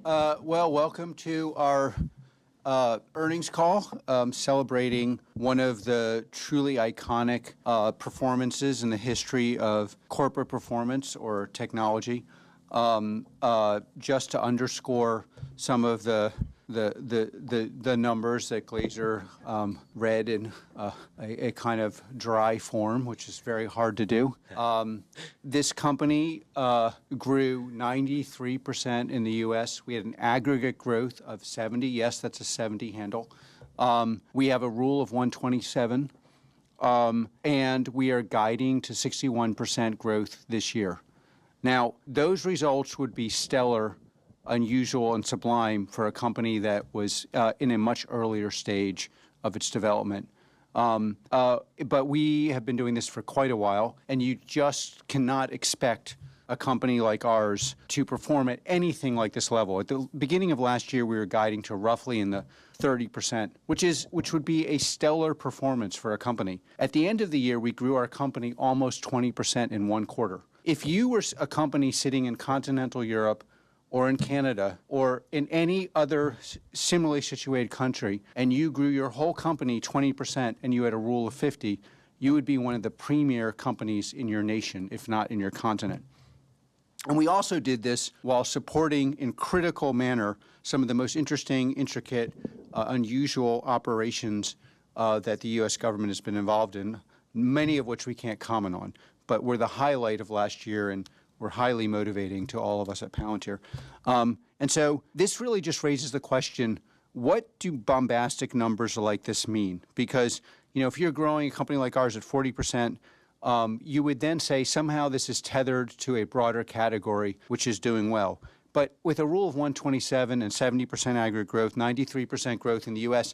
Well, welcome to our earnings call, celebrating one of the truly iconic performances in the history of corporate performance or technology. Just to underscore some of the numbers that Glazer read in a kind of dry form, which is very hard to do. This company grew 93% in the U.S. We had an aggregate growth of 70. Yes, that's a 70 handle. We have a rule of 127, and we are guiding to 61% growth this year. Now, those results would be stellar, unusual, and sublime for a company that was in a much earlier stage of its development. But we have been doing this for quite a while, and you just cannot expect a company like ours to perform at anything like this level. At the beginning of last year, we were guiding to roughly in the 30%, which would be a stellar performance for a company. At the end of the year, we grew our company almost 20% in one quarter. If you were a company sitting in continental Europe or in Canada or in any other similarly situated country, and you grew your whole company 20% and you had a rule of 50, you would be one of the premier companies in your nation, if not in your continent. And we also did this while supporting in critical manner some of the most interesting, intricate, unusual operations that the U.S. government has been involved in, many of which we can't comment on, but were the highlight of last year and were highly motivating to all of us at Palantir. And so this really just raises the question, what do bombastic numbers like this mean? Because, if you're growing a company like ours at 40%, you would then say somehow this is tethered to a broader category, which is doing well. But with a rule of 127 and 70% aggregate growth, 93% growth in the U.S.,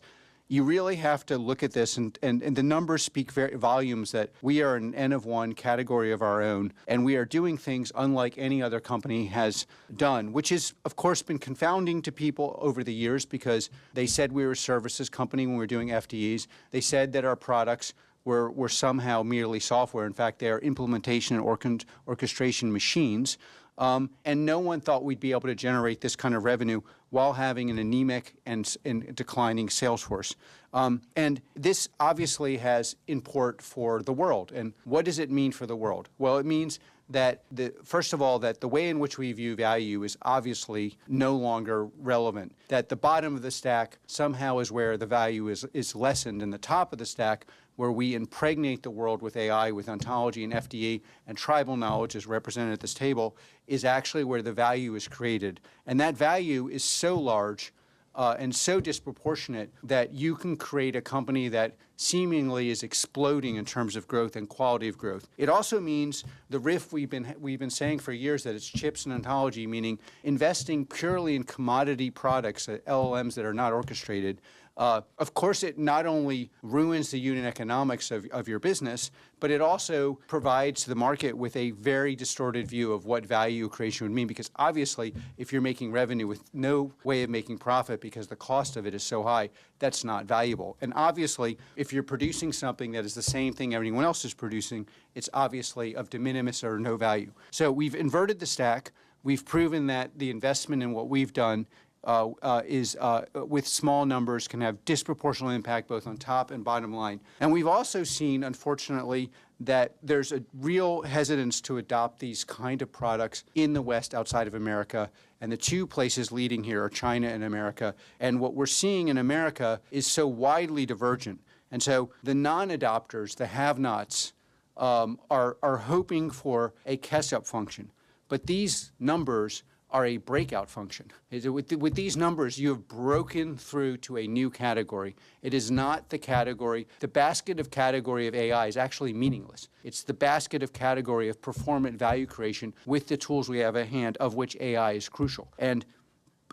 you really have to look at this, and the numbers speak volumes that we are an N of one category of our own, and we are doing things unlike any other company has done, which has, of course, been confounding to people over the years because they said we were a services company when we were doing FDEs. They said that our products were somehow merely software. In fact, they are implementation and orchestration machines. And no one thought we'd be able to generate this kind of revenue while having an anemic and declining sales force. And this obviously has import for the world. And what does it mean for the world? Well, it means that, first of all, that the way in which we view value is obviously no longer relevant, that the bottom of the stack somehow is where the value is lessened, and the top of the stack where we impregnate the world with AI, with ontology and FDE, and tribal knowledge as represented at this table, is actually where the value is created. And that value is so large and so disproportionate that you can create a company that seemingly is exploding in terms of growth and quality of growth. It also means the riff we've been saying for years, that it's chips and ontology, meaning investing purely in commodity products, LLMs that are not orchestrated. Of course, it not only ruins the unit economics of your business, but it also provides the market with a very distorted view of what value creation would mean. Because obviously, if you're making revenue with no way of making profit because the cost of it is so high, that's not valuable. And obviously, if you're producing something that is the same thing everyone else is producing, it's obviously of de minimis or no value. So we've inverted the stack. We've proven that the investment in what we've done with small numbers can have disproportional impact both on top and bottom line. And we've also seen, unfortunately, that there's a real hesitance to adopt these kind of products in the West outside of America. And the two places leading here are China and America. And what we're seeing in America is so widely divergent. And so the non-adopters, the have-nots, are hoping for a catch-up function. But these numbers are a breakout function. With these numbers, you have broken through to a new category. It is not the category. The basket of category of AI is actually meaningless. It's the basket of category of performant value creation with the tools we have at hand, of which AI is crucial. And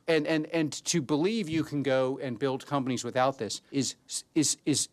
to believe you can go and build companies without this is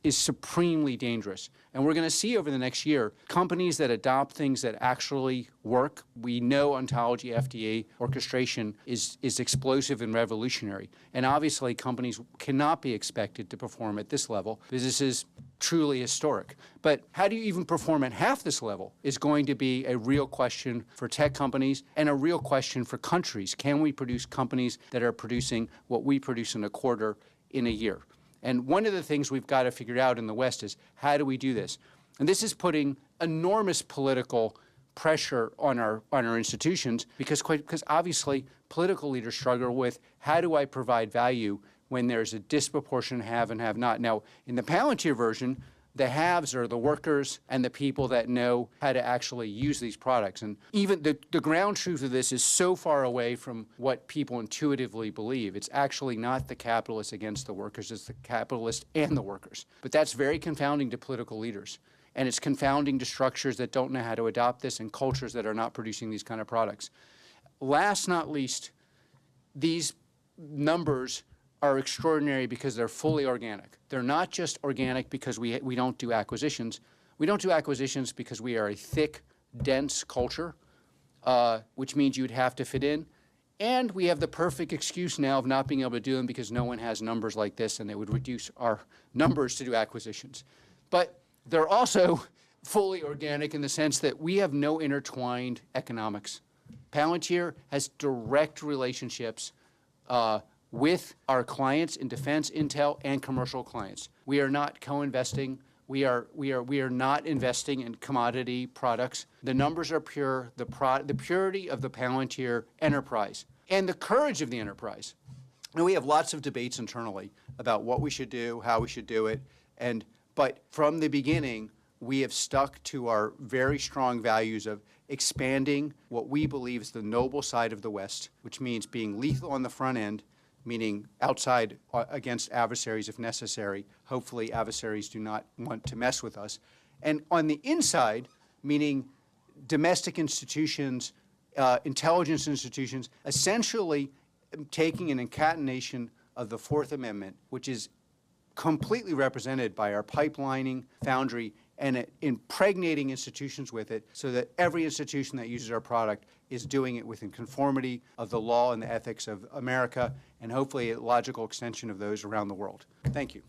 supremely dangerous. And we're going to see over the next year companies that adopt things that actually work. We know ontology, FDE, orchestration is explosive and revolutionary. And obviously companies cannot be expected to perform at this level. Businesses truly historic. But how do you even perform at half this level is going to be a real question for tech companies and a real question for countries. Can we produce companies that are producing what we produce in a quarter in a year? And one of the things we've got to figure out in the West is how do we do this? And this is putting enormous political pressure on our institutions because obviously political leaders struggle with how do I provide value when there's a disproportionate have and have not. Now, in the Palantir version, the haves are the workers and the people that know how to actually use these products. And even the ground truth of this is so far away from what people intuitively believe. It's actually not the capitalists against the workers, it's the capitalists and the workers. But that's very confounding to political leaders. And it's confounding to structures that don't know how to adopt this and cultures that are not producing these kind of products. Last not least, these numbers are extraordinary because they're fully organic. They're not just organic because we don't do acquisitions. We don't do acquisitions because we are a thick, dense culture, which means you'd have to fit in. And we have the perfect excuse now of not being able to do them because no one has numbers like this and they would reduce our numbers to do acquisitions. But they're also fully organic in the sense that we have no intertwined economics. Palantir has direct relationships with our clients in defense, intel, and commercial clients. We are not co-investing. We are not investing in commodity products. The numbers are pure. The purity of the Palantir enterprise and the courage of the enterprise. And we have lots of debates internally about what we should do, how we should do it, but from the beginning, we have stuck to our very strong values of expanding what we believe is the noble side of the West, which means being lethal on the front end, meaning outside against adversaries if necessary. Hopefully adversaries do not want to mess with us. And on the inside, meaning domestic institutions, intelligence institutions, essentially taking an incatenation of the Fourth Amendment, which is completely represented by our pipelining, foundry, and impregnating institutions with it so that every institution that uses our product is doing it within conformity of the law and the ethics of America and hopefully a logical extension of those around the world. Thank you.